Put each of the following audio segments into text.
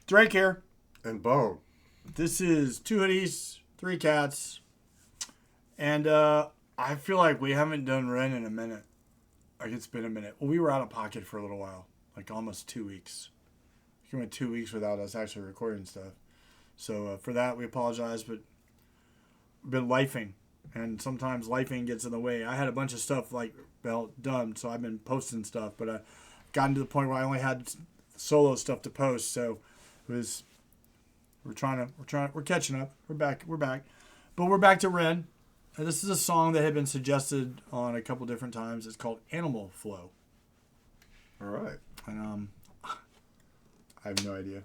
Drake here. And Bone. This is 2 hoodies, 3 cats. And I feel like we haven't done Ren in a minute. Like it's been a minute. Well, we were out of pocket for a little while. Like almost 2 weeks. We went 2 weeks without us actually recording stuff. So for that, we apologize. But we've been lifing. And sometimes lifing gets in the way. I had a bunch of stuff done. So I've been posting stuff. But I've gotten to the point where I only had solo stuff to post. So it was... We're catching up. We're back. But we're back to Ren. And this is a song that had been suggested on a couple different times. It's called Animal Flow. All right. And I have no idea.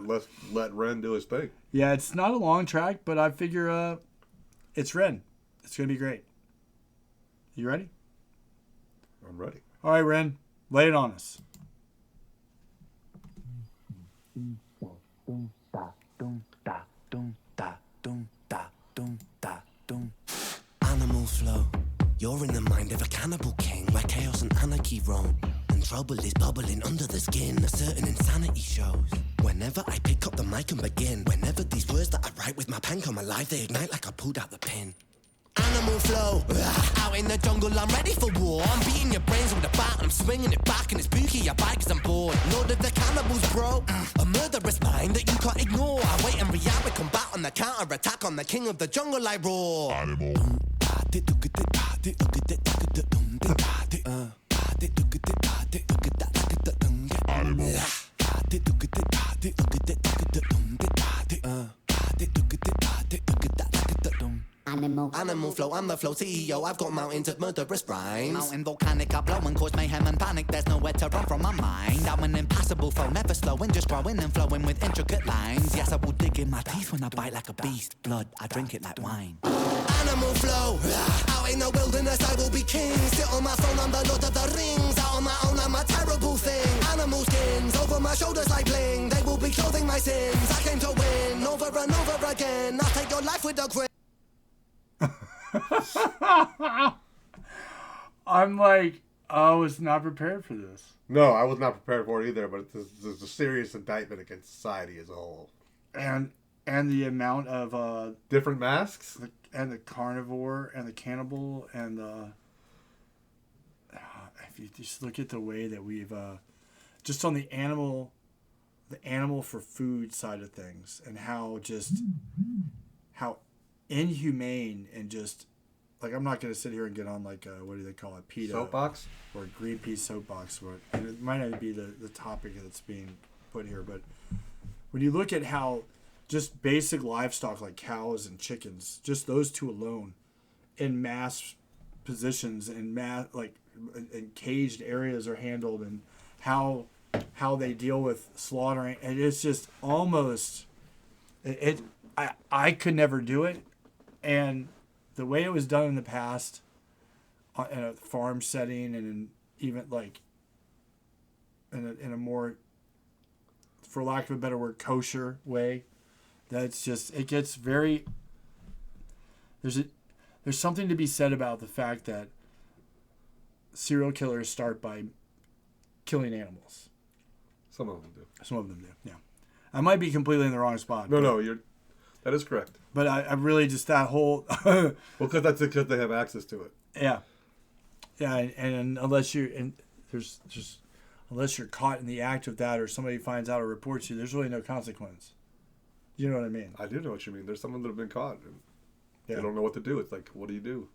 Let's let Ren do his thing. Yeah, it's not a long track, but I figure it's Ren. It's going to be great. You ready? I'm ready. All right, Ren. Lay it on us. Animal flow. You're in the mind of a cannibal king, where chaos and anarchy roam, and trouble is bubbling under the skin. A certain insanity shows whenever I pick up the mic and begin. Whenever these words that I write with my pen come alive, they ignite like I pulled out the pin. Animal flow, out in the jungle, I'm ready for war. I'm beating your brains with a bat, I'm swinging it back, and it's spooky, I bite 'cause I'm bored. Lord of the cannibals, bro, a murderous mind that you can't ignore. I wait and react with combat on the counter-attack, on the king of the jungle I roar. Animal. Animal flow, I'm the flow CEO. I've got mountains of murderous rhymes. Mountain volcanic, I blow and cause mayhem and panic. There's nowhere to run from my mind. I'm an impassable foe, never slowing, just growing and flowing with intricate lines. Yes, I will dig in my teeth when I bite like a beast. Blood, I drink it like wine. Animal flow, out in the wilderness I will be king. Sit on my throne, I'm the Lord of the Rings. Out on my own, I'm a terrible thing. Animal skins over my shoulders like bling. They will be clothing my sins. I came to win over and over again. I'll take your life with a grin. I'm like, I was not prepared for this. No, I was not prepared for it either, but it's a serious indictment against society as a whole. And the amount of different masks? And the carnivore and the cannibal and the... if you just look at the way that we've... just on the animal for food side of things, and how inhumane and just... Like, I'm not going to sit here and get on, like, what do they call it? PETA. Soapbox? Or Greenpeace soapbox. And it might not be the topic that's being put here, but when you look at how just basic livestock like cows and chickens, just those two alone, in mass positions and in caged areas are handled, and how they deal with slaughtering, and it's just almost... I could never do it, and... The way it was done in the past, in a farm setting, and even like in a more, for lack of a better word, kosher way, that's just, it gets very. There's something to be said about the fact that serial killers start by killing animals. Some of them do. Some of them do. Yeah, I might be completely in the wrong spot. No, that is correct. But I really just that whole... well, because they have access to it. Yeah. Yeah, and unless you're caught in the act of that, or somebody finds out or reports you, there's really no consequence. You know what I mean? I do know what you mean. There's someone that have been caught, and they don't know what to do. It's like, what do you do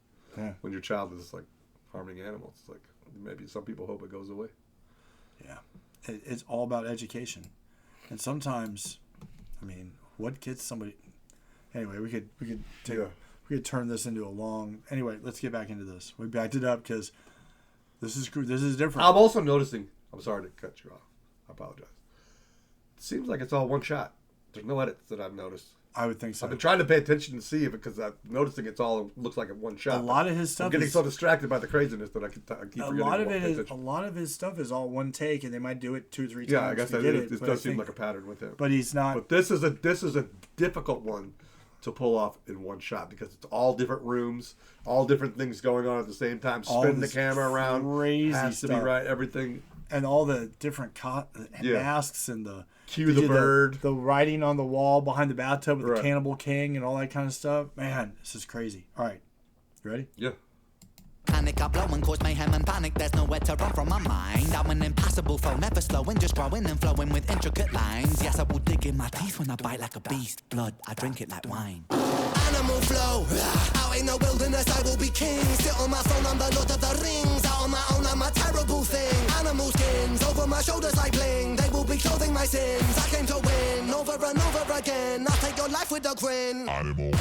when your child is like harming animals? It's like, maybe some people hope it goes away. Yeah. It's all about education. And sometimes, I mean, what gets somebody... Anyway, we could turn this into a long... Anyway, let's get back into this. We backed it up because this is different. I'm also noticing... I'm sorry to cut you off. I apologize. It seems like it's all one shot. There's no edits that I've noticed. I would think so. I've been trying to pay attention to see if it, because I'm noticing it's all looks like a one shot. A lot of his stuff. I'm getting so distracted by the craziness that I keep forgetting. A lot of his stuff is all one take, and they might do it 2 or 3 times. Yeah, I guess it does seem like a pattern with him. But he's not. But this is a difficult one to pull off in one shot because it's all different rooms, all different things going on at the same time. Spin the camera around. Crazy has stuff. to be right. Everything. and all the different masks and the Cue the bird. The writing on the wall behind the bathtub with Right. the Cannibal King and all that kind of stuff. Man, this is crazy. All right. You ready? Yeah. Panic, I blow and cause mayhem and panic. There's nowhere to run from my mind. I'm an impassable foe, never slowing, just growing and flowing with intricate lines. Yes, I will dig in my teeth when I bite like a beast. Blood, I drink it like wine. Animal flow, out in the wilderness I will be king. Sit on my throne, I'm the Lord of the Rings. Out on my own, I'm a terrible thing. Animal skins over my shoulders like bling. They will be clothing my sins. I came to win over and over again. I'll take your life with a grin. Animal.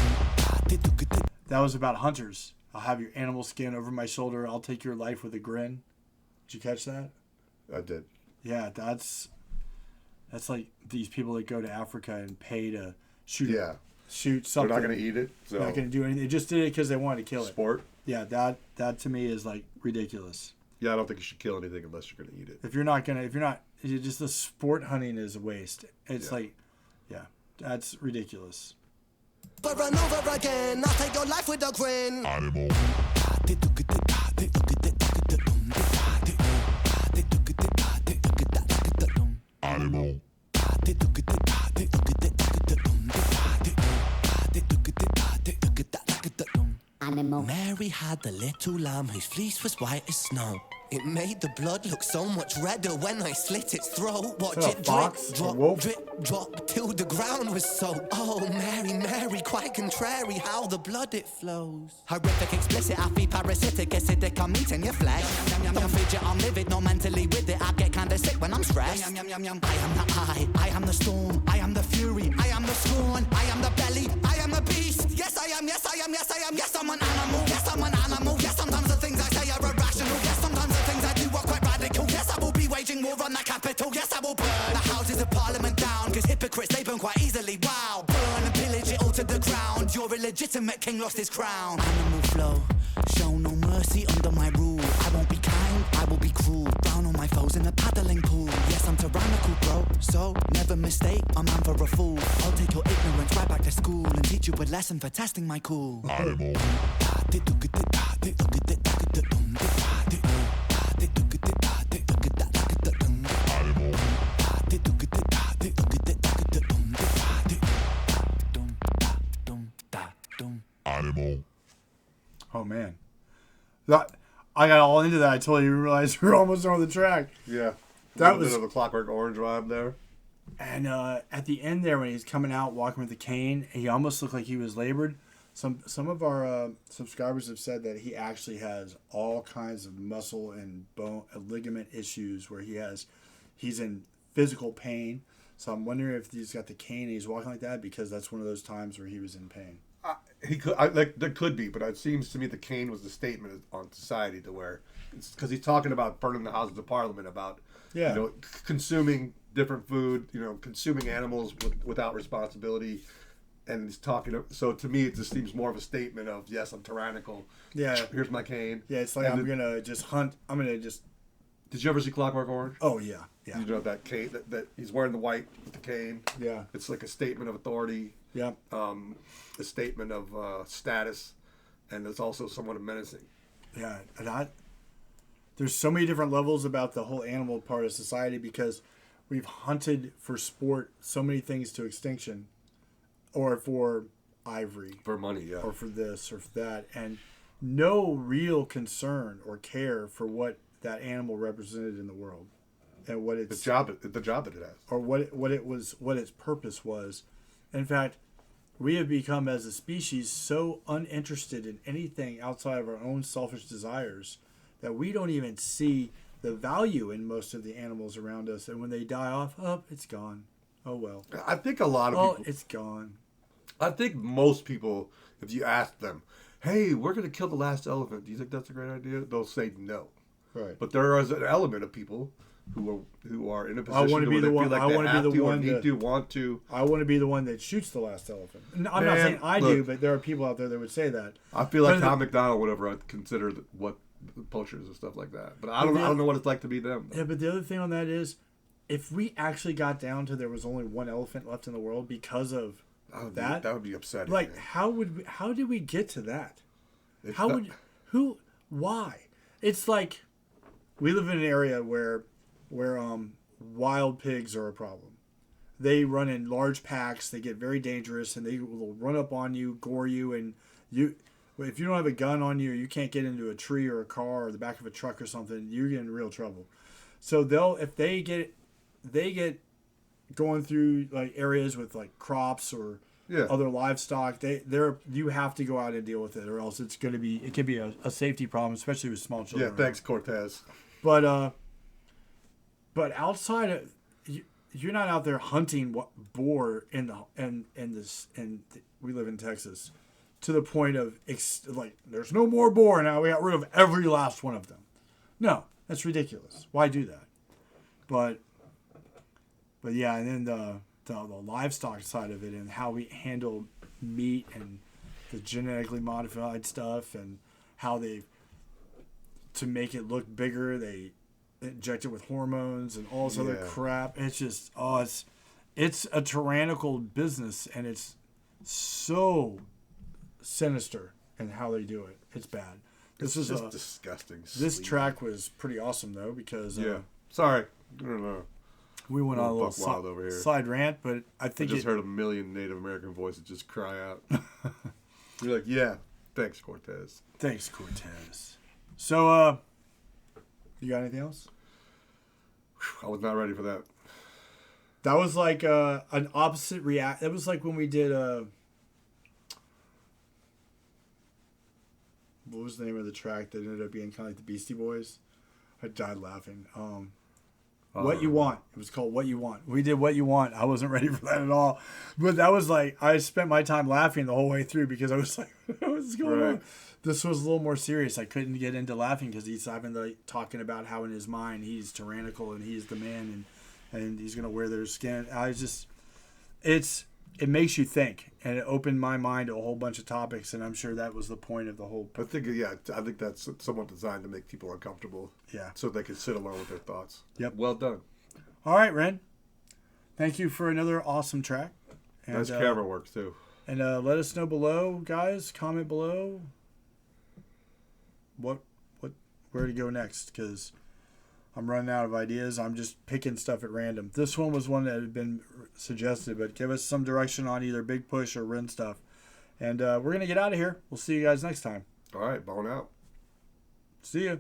That was about hunters. I'll have your animal skin over my shoulder. I'll take your life with a grin. Did you catch that? I did. Yeah, that's like these people that go to Africa and pay to shoot. Yeah. Shoot something. They're not going to eat it. So. Not going to do anything. They just did it because they wanted to kill it. Sport. Yeah, that to me is like ridiculous. Yeah, I don't think you should kill anything unless you're going to eat it. If you're just the sport hunting is a waste. It's like, yeah, that's ridiculous. Over and over again, I'll take your life with a grin. Animal. Animal. Animal. Mary had the little lamb whose fleece was white as snow. It made the blood look so much redder when I slit its throat. Watch it drip, drip, drop, till the ground was soaked. Oh, Mary, Mary, quite contrary how the blood it flows. Horrific, explicit, I feel parasitic, acidic, I'm eating your flesh. Don't fidget, I'm livid, not mentally with it. I get kinda sick when I'm stressed. I am the I am the storm, I am the fury, I am the scorn, I am the belly, I am the beast. Yes, I am, yes, I am, yes, I am, yes, I'm an animal, yes, I'm an animal. Yes, sometimes the things I say are irrational. Yes, sometimes the things I do are quite radical. Yes, I will be waging war on the capital. Yes, I will burn the houses of parliament down, cause hypocrites, they burn quite easily. Wow, burn and pillage it all to the ground. Your illegitimate king lost his crown. Animal flow, show no mercy under my rule. I won't be kind, I will be cruel. Drown on my foes in a paddling pool. Yes, I'm tyrannical, bro, so never mistake a man for a fool. I'll take your ignorance right back to school and teach you a lesson for testing my cool. Animal. Animal. Oh man, I got all into that. I totally realized we were almost on the track. Yeah, that was a bit of a Clockwork Orange vibe there. And at the end there, when he's coming out walking with the cane, he almost looked like he was labored. Some of our subscribers have said that he actually has all kinds of muscle and bone ligament issues where he's in physical pain. So I'm wondering if he's got the cane and he's walking like that because that's one of those times where he was in pain. There could be, but it seems to me the cane was the statement on society to where, because he's talking about burning the Houses of Parliament, about consuming different food, consuming animals without responsibility, and he's talking. So to me, it just seems more of a statement of, yes, I'm tyrannical. Yeah. Here's my cane. Yeah, it's like I'm gonna just hunt. I'm gonna just. Did you ever see Clockwork Orange? Oh yeah, yeah. You know that cane that he's wearing the white with the cane. Yeah. It's like a statement of authority. Yeah. A statement of status, and it's also somewhat menacing. Yeah, and there's so many different levels about the whole animal part of society because we've hunted for sport so many things to extinction, or for ivory, for money, yeah, or for this or for that, and no real concern or care for what that animal represented in the world, and what its the job that it has, or what its purpose was. In fact, we have become as a species so uninterested in anything outside of our own selfish desires that we don't even see the value in most of the animals around us. And when they die off, it's gone. Oh well. I think a lot of people. It's gone. I think most people, if you ask them, "Hey, we're going to kill the last elephant. Do you think that's a great idea?" They'll say no. Right. But there is an element of people who are in a position I want to be the one. Like I want to be the one I want to be the one that shoots the last elephant. I'm not saying I do, but there are people out there that would say that. I feel like Tom McDonald would ever consider what poachers and stuff like that. But I don't know what it's like to be them. Yeah, but the other thing on that is, if we actually got down to there was only one elephant left in the world because of that would be upsetting. Like, man. How did we get to that? Why? It's like we live in an area where where wild pigs are a problem. They run in large packs. They get very dangerous, and they will run up on you, gore you, and you. If you don't have a gun on you, or you can't get into a tree or a car or the back of a truck or something, you get in real trouble. So if they get going through like areas with like crops or other livestock, you have to go out and deal with it, or else it could be a safety problem, especially with small children. Yeah, thanks, Cortez. But outside of you're not out there hunting boar we live in Texas to the point of like there's no more boar now. We got rid of every last one of them. No, that's ridiculous. Why do that? But yeah, and then the livestock side of it and how we handle meat and the genetically modified stuff and how to make it look bigger, they inject it with hormones and all this other crap. It's just it's a tyrannical business, and it's so sinister in how they do it. It's bad. This is just disgusting. This track was pretty awesome though, because sorry, I don't know. We went on a little wild over here. side rant, but I think I just heard a million Native American voices just cry out. You're like, yeah, thanks, Cortez. Thanks, Cortez. So, you got anything else? I was not ready for that. That was like an opposite react. It was like when we did what was the name of the track that ended up being kind of like the Beastie Boys? I died laughing. What You Want. It was called What You Want. We did What You Want. I wasn't ready for that at all. But that was like, I spent my time laughing the whole way through because I was like, what's going on? This was a little more serious. I couldn't get into laughing because he's having talking about how in his mind he's tyrannical and he's the man and he's going to wear their skin. It makes you think, and it opened my mind to a whole bunch of topics, and I'm sure that was the point of the whole. I think that's somewhat designed to make people uncomfortable. Yeah. So they can sit alone with their thoughts. Yep. Well done. All right, Ren. Thank you for another awesome track. And, nice camera work too. And let us know below, guys. Comment below. Where to go next? Because I'm running out of ideas. I'm just picking stuff at random. This one was one that had been suggested, but give us some direction on either Big Push or Ren stuff. And we're going to get out of here. We'll see you guys next time. All right, bone out. See ya.